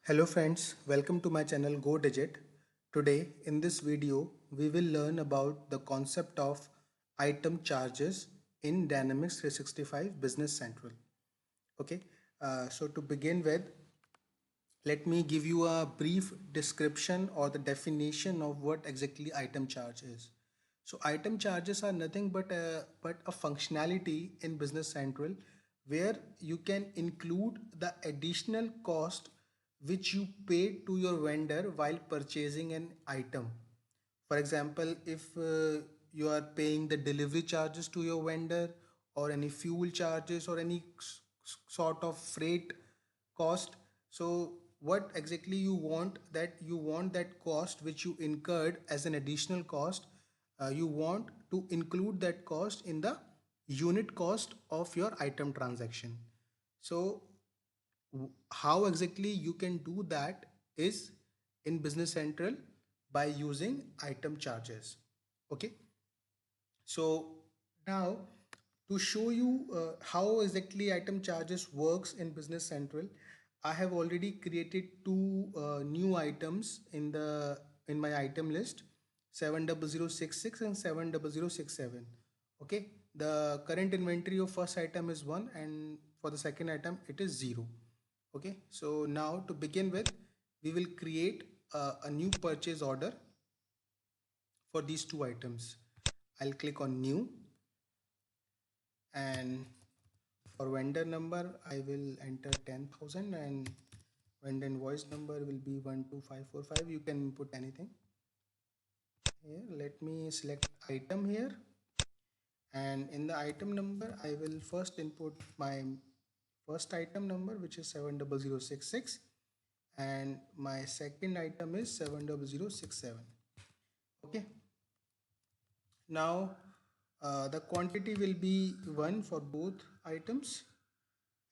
Hello friends, welcome to my channel Go Digit. Today in this video we will learn about the concept of item charges in Dynamics 365 Business Central. Okay, so to begin with, let me give you a brief description or the definition of what exactly item charge is. So item charges are nothing but a functionality in Business Central where you can include the additional cost which you pay to your vendor while purchasing an item. For example, if you are paying the delivery charges to your vendor or any fuel charges or any sort of freight cost, so what exactly you want, that you want that cost which you incurred as an additional cost, you want to include that cost in the unit cost of your item transaction. So how exactly you can do that is in Business Central by using item charges. Okay, so now to show you how exactly item charges works in Business Central, I have already created two new items in my item list, 70066 and 70067. Okay, the current inventory of first item is 1 and for the second item it is 0. Okay, so now to begin with, we will create a new purchase order for these two items. I'll click on new, and for vendor number I will enter 10,000 and vendor invoice number will be 12545. You can input anything here. Let me select item here, and in the item number I will first input my first item number, which is 70066, and my second item is 70067. Okay, now the quantity will be 1 for both items,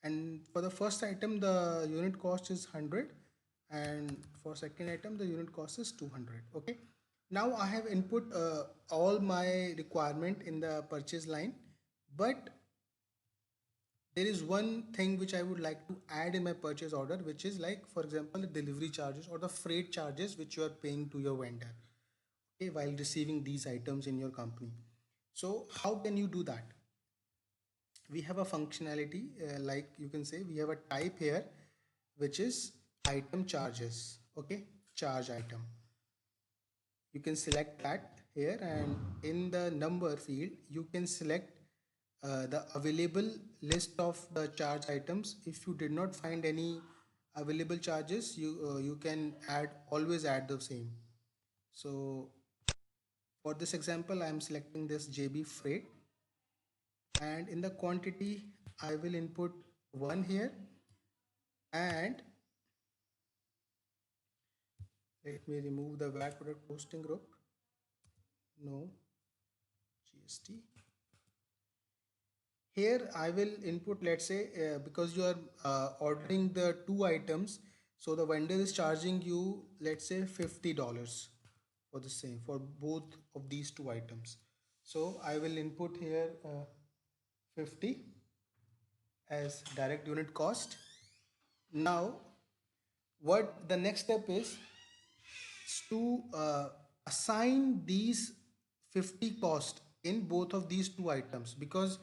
and for the first item the unit cost is 100, and for second item the unit cost is 200. Okay, now I have input all my requirement in the purchase line, but there is one thing which I would like to add in my purchase order, which is, like, for example, the delivery charges or the freight charges which you are paying to your vendor, okay, while receiving these items in your company. So how can you do that? We have a functionality, like you can say we have a type here, which is item charges. Okay, charge item, you can select that here, and in the number field you can select the available list of the charge items. If you did not find any available charges, you can always add the same. So for this example I am selecting this JB freight, and in the quantity I will input 1 here, and let me remove the VAT product posting group. No, GST. Here I will input, let's say, because you are ordering the two items, so the vendor is charging you, let's say, $50 for the same, for both of these two items. So I will input here 50 as direct unit cost. Now what the next step is to assign these 50 cost in both of these two items, because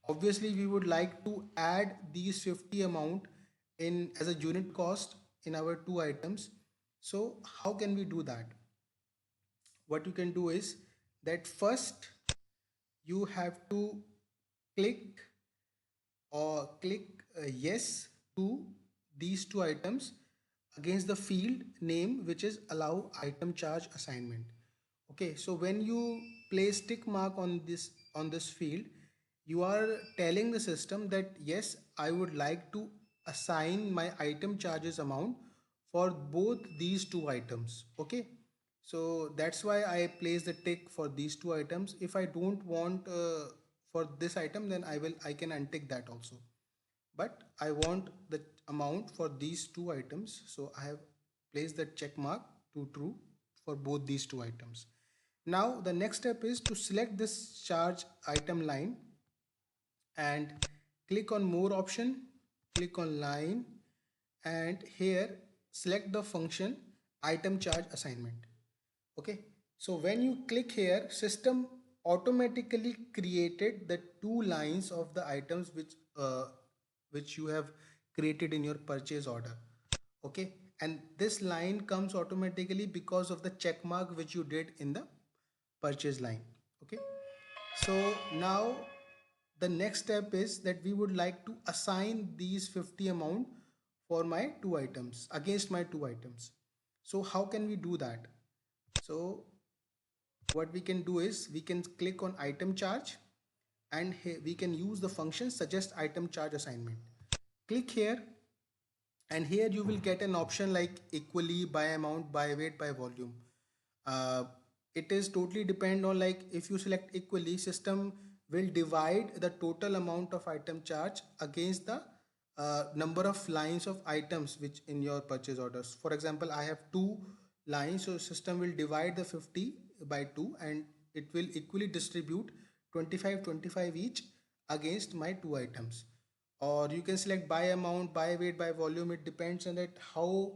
obviously we would like to add these 50 amount in as a unit cost in our two items. So how can we do that? What you can do is that first you have to click click yes to these two items against the field name, which is allow item charge assignment. Okay, so when you place tick mark on this field, you are telling the system that yes, I would like to assign my item charges amount for both these two items. Okay, so that's why I place the tick for these two items. If I don't want for this item, then I can untick that also, but I want the amount for these two items, so I have placed the check mark to true for both these two items. Now the next step is to select this charge item line and click on more option, click on line, and here select the function item charge assignment. Okay, so when you click here, system automatically created the two lines of the items which you have created in your purchase order. Okay, and this line comes automatically because of the check mark which you did in the purchase line. Okay, so now the next step is that we would like to assign these 50 amount for my two items, against my two items. So how can we do that? So what we can do is we can click on item charge, and we can use the function suggest item charge assignment. Click here, and here you will get an option like equally, by amount, by weight, by volume. uh, it is totally depend on, like, if you select equally, system will divide the total amount of item charge against the number of lines of items which in your purchase orders. For example, I have two lines, so system will divide the 50 by 2, and it will equally distribute 25 25 each against my two items. Or you can select by amount, by weight, by volume. It depends on that how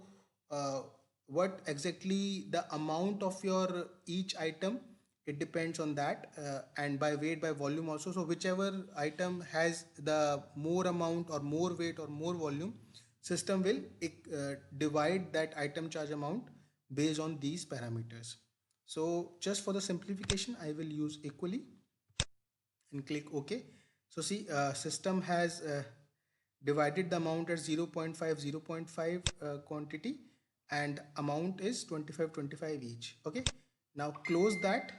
what exactly the amount of your each item, it depends on that, and by weight, by volume also. So whichever item has the more amount or more weight or more volume, system will divide that item charge amount based on these parameters. So just for the simplification, I will use equally and click OK. So see, system has divided the amount at 0.5 0.5 quantity, and amount is 25 25 each. Okay, now close that,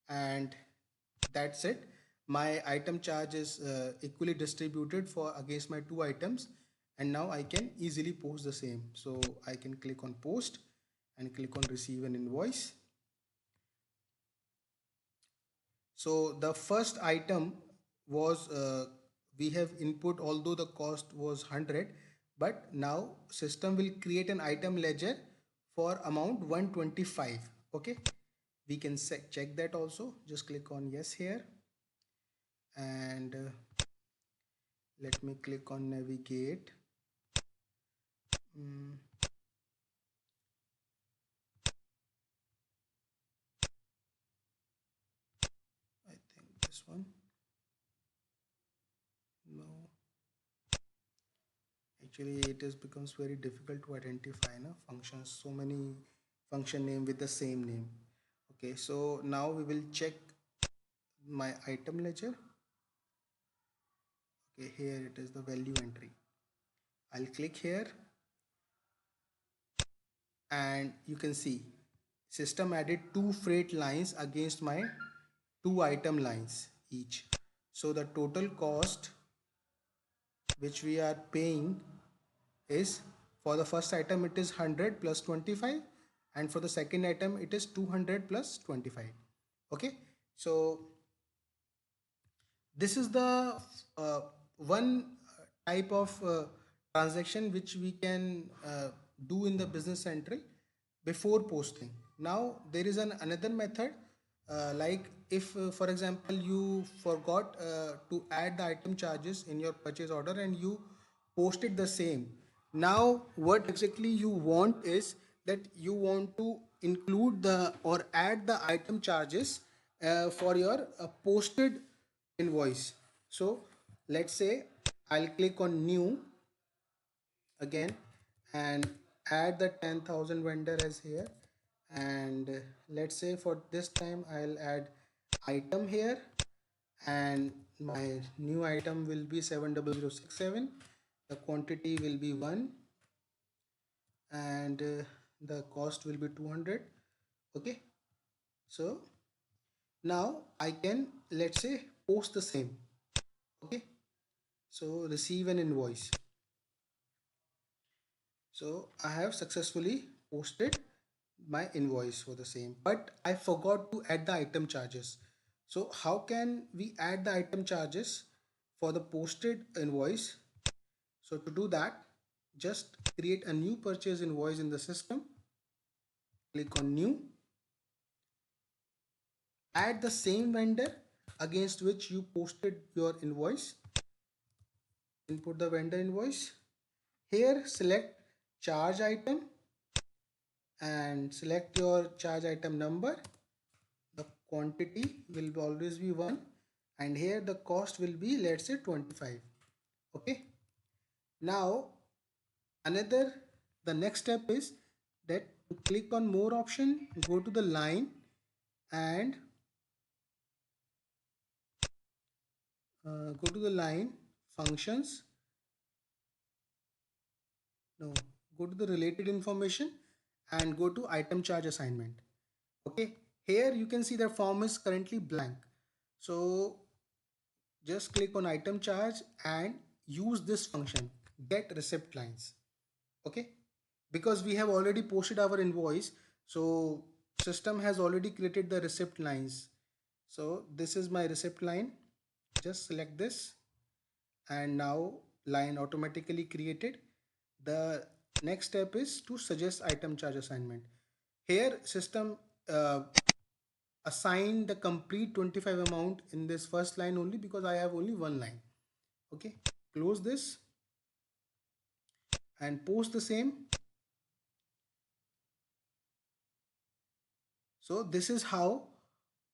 and that's it. My item charge is equally distributed for against my two items, and now I can easily post the same. So I can click on post and click on receive an invoice. So the first item was we have input, although the cost was 100, but now system will create an item ledger for amount 125. Okay, we can check that also. Just click on yes here, and let me click on navigate. Mm, I think this one. No, actually it is becomes very difficult to identify functions, so many function name with the same name. Okay, so now we will check my item ledger. Okay, here it is, the value entry. I'll click here, and you can see system added two freight lines against my two item lines each. So the total cost which we are paying is, for the first item it is 100 plus 25, and for the second item it is 200 plus 25. Okay, so this is the one type of transaction which we can do in the business central before posting. Now there is another method, like if for example you forgot to add the item charges in your purchase order and you posted the same. Now what exactly you want is that you want to include the or add the item charges for your posted invoice. So let's say I'll click on new again and add the 10,000 vendor as here, and let's say for this time I'll add item here, and my new item will be 70067. The quantity will be 1, and the cost will be 200. Okay, so now I can, let's say, post the same. Okay, so receive an invoice. So I have successfully posted my invoice for the same, but I forgot to add the item charges. So how can we add the item charges for the posted invoice? So to do that, just create a new purchase invoice in the system, click on new, add the same vendor against which you posted your invoice, input the vendor invoice. Here select charge item and select your charge item number. The quantity will always be 1 and here the cost will be, let's say, 25. Okay. Now the next step is that to click on more option, go to the line and go to the line functions. No, go to the related information and go to item charge assignment. Okay, here you can see the form is currently blank. So just click on item charge and use this function, get receipt lines. Okay, because we have already posted our invoice, so system has already created the receipt lines. So this is my receipt line. Just select this and now line automatically created. The next step is to suggest item charge assignment. Here system uh, assign the complete 25 amount in this first line only because I have only one line. Okay, close this and post the same. So this is how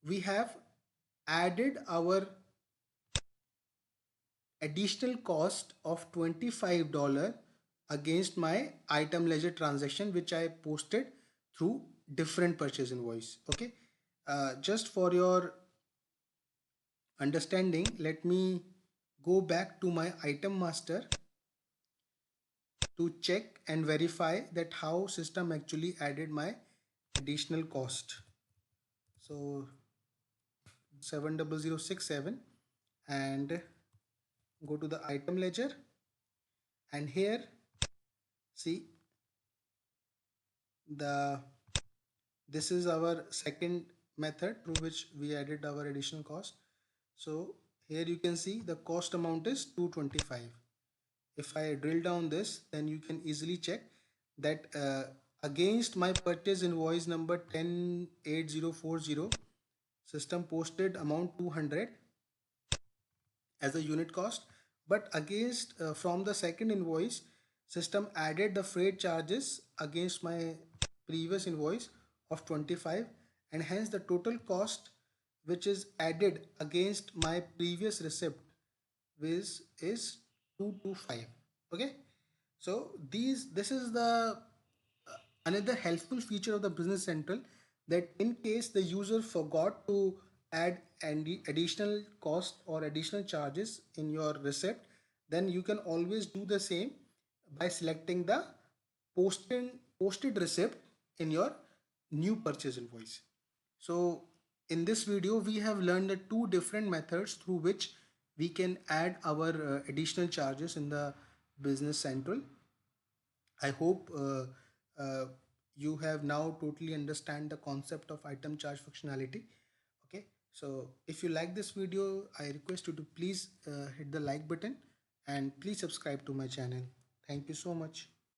we have added our additional cost of $25 against my item ledger transaction which I posted through different purchase invoice. Okay, just for your understanding, let me go back to my item master to check and verify that how system actually added my additional cost. So 70067 and go to the item ledger and here see this is our second method through which we added our additional cost. So here you can see the cost amount is 225. If I drill down this, then you can easily check that against my purchase invoice number 108040, system posted amount 200 as a unit cost, but against from the second invoice, system added the freight charges against my previous invoice of 25 and hence the total cost which is added against my previous receipt is 225. Okay, so this is the another helpful feature of the Business Central, that in case the user forgot to add any additional cost or additional charges in your receipt, then you can always do the same by selecting the posted receipt in your new purchase invoice. So in this video we have learned the two different methods through which we can add our additional charges in the Business Central. I hope uh, you have now totally understand the concept of item charge functionality. Okay, so if you like this video, I request you to please hit the like button and please subscribe to my channel. Thank you so much.